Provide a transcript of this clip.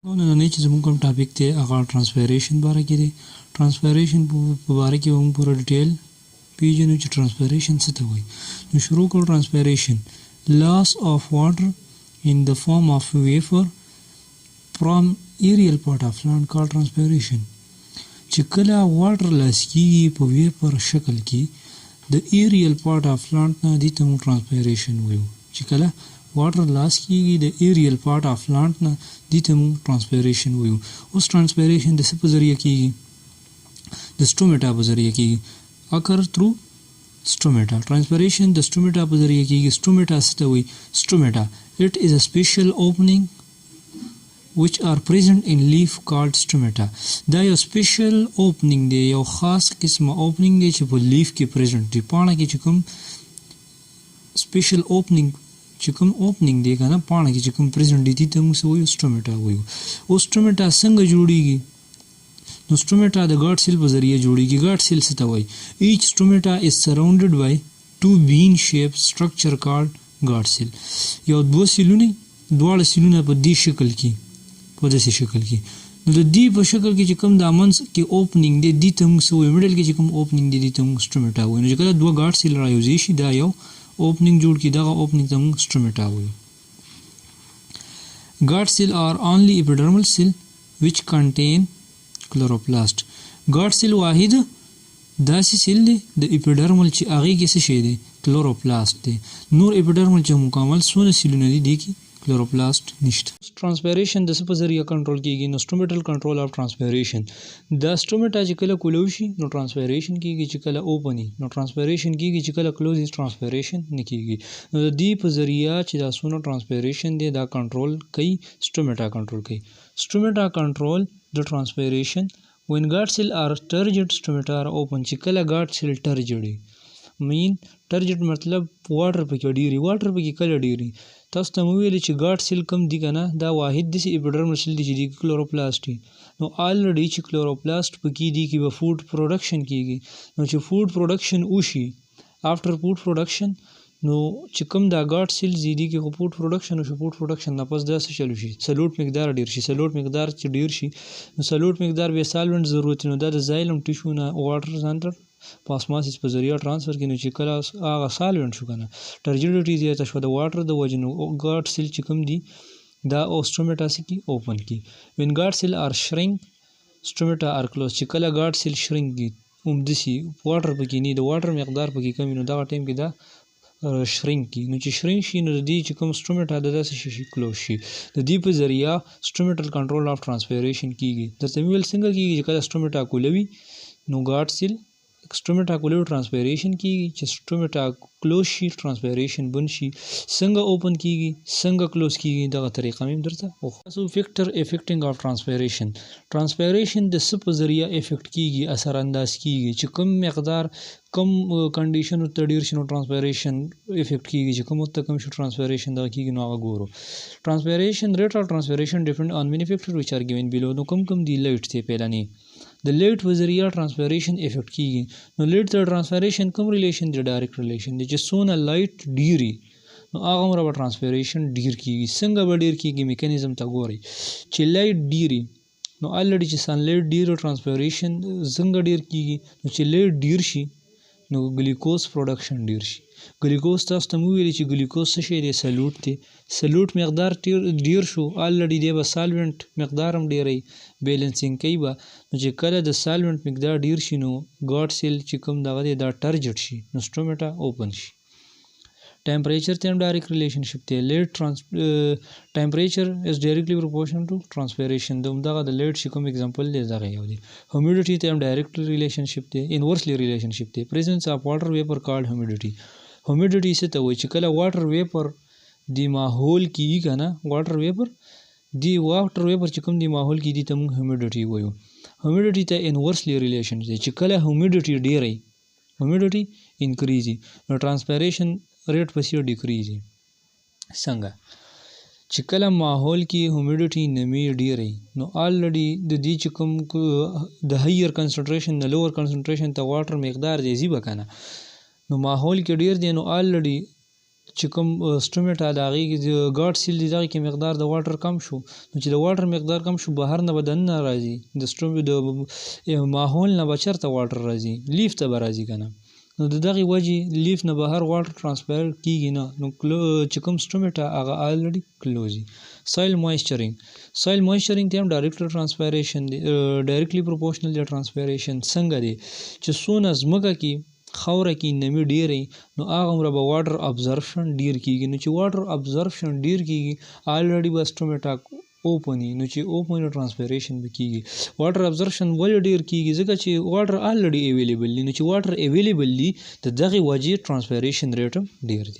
نننی چې زموږ کوم ټاپک دی هغه ټرانسپیریشن باره کې دی. ټرانسپیریشن په باره کې به موږ پوره ډیټیل پیژنو چې ټرانسپیریشن څه ته وایي. نو شروع کړو. ټرانسپیریشن loss of water in the form of vapor from aerial part of land called transpiration. چې کله واټر لاس کیږي په ویپر شکل کې د ایریل پارت اف لانډ نه دې ته موږ ټرانسپیریشن وایو. چې کله واټر لاس کیږي د ایریل پارت اف لانډ نه دې ته موږ ټرانسپیریشن وایو. اوس ټرانسپیریشن د څه په ذریعه کیږي؟ د سټومیټا په ذریعه کیږي. اکر تھرو stomata. Transpiration د stomata په ذریعه کیږي. stomata څه ته وایي؟ stomata it is a special opening which are present in leaf called stomata. دا یو special opening دی، یو خاص قسمه opening دی چې په لیف کې present دی. پاڼه کې چې کوم special opening چې کوم opening دی کنه پاڼه کې چې کوم present دی ته موږ څه وایو؟ stomata وایو. او stomata څنګه جوړیږي؟ نو stomata د ګارډ سیل په ذریعه جوړیږي. ګارډ سیل څه ته وایي؟ each stomata is surrounded by two bean shaped structure called guard cell. یو دوه سیلونه، دواړه سیلونه په دې شکل کې، په داسې شکل کې. نو د دې په شکل کې چې کوم د منځ کې اوپننګ دی دې ته موږ څه وایو؟ میډل کې چې کوم اوپننګ دی دې ته موږ stomata وایو. نو چې کله دوه ګارډ سیل رايوځي شي دا یو اوپننګ جوړ کړي، دغه اوپننګ ته موږ stomata وایو. guard cell are only epidermal cell which contain chloroplast. ګارډ سیل واحد داسې سیل دی د اپیډرمل چې هغې کې څه شی دی؟ کلوروپلاست دی. نور اپیډرمل چې مکمل څونه سیلونه دي دې کې کلوروپلاست نشته. ټرانسپیریشن د څه په ذریعه کنټرول کیږي؟ نو سټومیټل کنټرول اف ټرانسپیریشن. دا سټومیټا چې کله کولو شي نو ټرانسپیریشن کیږي، چې کله اوپني نو ټرانسپیریشن کیږي، چې کله کلوز ټرانسپیریشن نه کیږي. نو د دې په ذریعه چې دا څونه ټرانسپیریشن دی دا کنټرول کوي، سټومیټا کنټرول کوي. سټومیټا کنټرول د ټرانسپیریشن. when guard cell are turgid stomata are open. چې کله guard cell turgid mean turgid مطلب واټر پکې ډیری. واټر پکې کله ډیری؟ تاسو ته مو ویلي چې guard cell کم دي کنه دا واحد داسې اپیډرمل سیل دی چې دی کلوروپلاست دی. نو آلریډي چې کلوروپلاست پکې دی کې به فود پروډکشن کیږي. نو چې فود پروډکشن وشي after food production نو چې کوم دا ګارډ سیل زیدي کې خو فود پروډکشن وشي، فود پروډکشن نه پس داسې چلو شي سلوټ مقدار ډیر شي. سلوټ مقدار چې ډیر شي نو سلوټ مقدار به سالوینټ ضرورت نو دا د زایلم ټیشو نه واټر سنټر پاسماسس په ذریعہ ټرانسفر کینو چې کله هغه سالوینټ شو کنه ټرجیډیټي زیاته شو د واټر د وجه نو ګارډ سیل چې کوم دی دا اوسټومیټا سکی اوپن کی. وین ګارډ سیل ار شرینک سټومیټا ار کلوز. چې کله ګارډ سیل شرینک کی دسی واټر پکې نه د واټر مقدار پکې کم نو دا ټایم کې دا شرینک کی. نو چې شرینک شي نو د دې چې کوم سټومیټا د داسې شي کلوز شي. د دې په ذریعہ سټومیټل کنټرول اف ټرانسپیریشن کیږي. درته ویل څنګه کیږي چې کله سټومیټا کولوي نو ګارډ سیل سټومیټا کولوي ټرانسپیریشن کیږي. چې سټومیټا کلوز شي ټرانسپیریشن بند شي. څنګه اوپن کیږي څنګه کلوز کیږي دغه طریقه مې درته وخو. فیکټر افیکټینګ اف ټرانسپیریشن. ټرانسپیریشن د څه په ذریعہ افیکټ کیږي، اثر انداز کیږي. چې کوم مقدار کم کنډیشن ته ډیر شي نو ټرانسپیریشن افیکټ کیږي، چې کوم ته کم شي ټرانسپیریشن دا کیږي. نو هغه ګورو. ټرانسپیریشن ریټ اف ټرانسپیریشن ډیپند آن مینی فیکټر ویچ ار ګیون بیلو. نو کوم دی لایټ ته پیلانی د لایټ په ذریعہ ټرانسپیریشن افیکټ کیږي. نو لایټ ته ټرانسپیریشن کوم ریلیشن دی؟ ډایرکټ ریلیشن دی. چې سونه لایټ ډیری نو هغه مره به ټرانسپیریشن ډیر کیږي. څنګه به ډیر کیږي؟ میکانیزم ته ګورئ. چې لایټ ډیری نو الریډي چې سن لایټ ډیر ټرانسپیریشن څنګه ډیر کیږي؟ نو چې لایټ ډیر شي نو ګلیکوز پروډکشن ډیر شي. ګلیکوز تاسو ته مو ویلي چې ګلیکوز څه شی دی؟ سلوټ دی. سلوټ مقدار ډیر شو الریډي دی به سالوینټ مقدار هم ډیری بیلنسینګ کوي به. نو چې کله د سالوینټ مقدار ډیر شي نو ګارډ سیل چې کوم دغه دی دا ټرجټ شي نو سټومیټا اوپن شي. ټمپریچر ته هم ډایرکټ ریلیشنشپ دی. لیټ ټمپریچر از ډایرکټلی پروپورشنل ټو ټرانسپیریشن. دغه د لیټ چې کوم اگزامپل دی دغه یو دی. هیومیډیټي ته هم ډایرکټ ریلیشنشپ دی، انورسلی ریلیشنشپ دی. پریزنس اف واټر ویپر کالډ هیومیډیټي. هیومیډیټي څه ته وایي؟ چې کله واټر ویپر دی ماحول کې کنه واټر ویپر چې کوم دی ماحول کې دی ته موږ هیومیډیټي وایو. هیومیډیټي ته انورسلی ریلیشن دی. چې کله هیومیډیټي ډیری هیومیډیټي انکریزي نو ټرانسپیریشن ریټ پسې ډیکریزي. څنګه؟ چې کله ماحول کې هیومیډیټي نمی ډیری نو الریډي د دې چې کوم د هایر کنسنټریشن د لوور کنسنټریشن ته واټر مقدار دی زی بکنه نو ماحول کې ډیر دی نو الریډي چې کوم سټومیټا د هغې ګاډ سیل دی دغې کې مقدار د واټر کم شو نو چې د واټر مقدار کم شو بهر نه به دننه راځي د ماحول نه به چېرته واټر راځي لیف ته به راځي که نه نو د دغې وجې لیف نه بهر واټر ټرانسفر کیږي نه نو چې کوم سټومیټا هغه آلریډي کلوز وي. سایل مویسچرینګ ته هم ډایرکټ ټرانسپایریشن دی ډایرکټلی پروپورشنل دی ټرانسپایریشن څنګه دی چې څونه ځمکه کې خاوره کې نمی ډیری نو هغه عمره به واټر ابزرپشن ډیر کیږي نو چې واټر ابزرپشن ډیر کیږي آلریډي به سټومیټا اوپني نو چې اوپن ټرانسپیریشن به کیږي. واټر ابزرپشن ولې ډیر کیږي ځکه چې واټر آلریډي اویلیبل دی نو چې واټر اویلیبل دی د دغې وجې ټرانسپیریشن ریټ ډیر دی.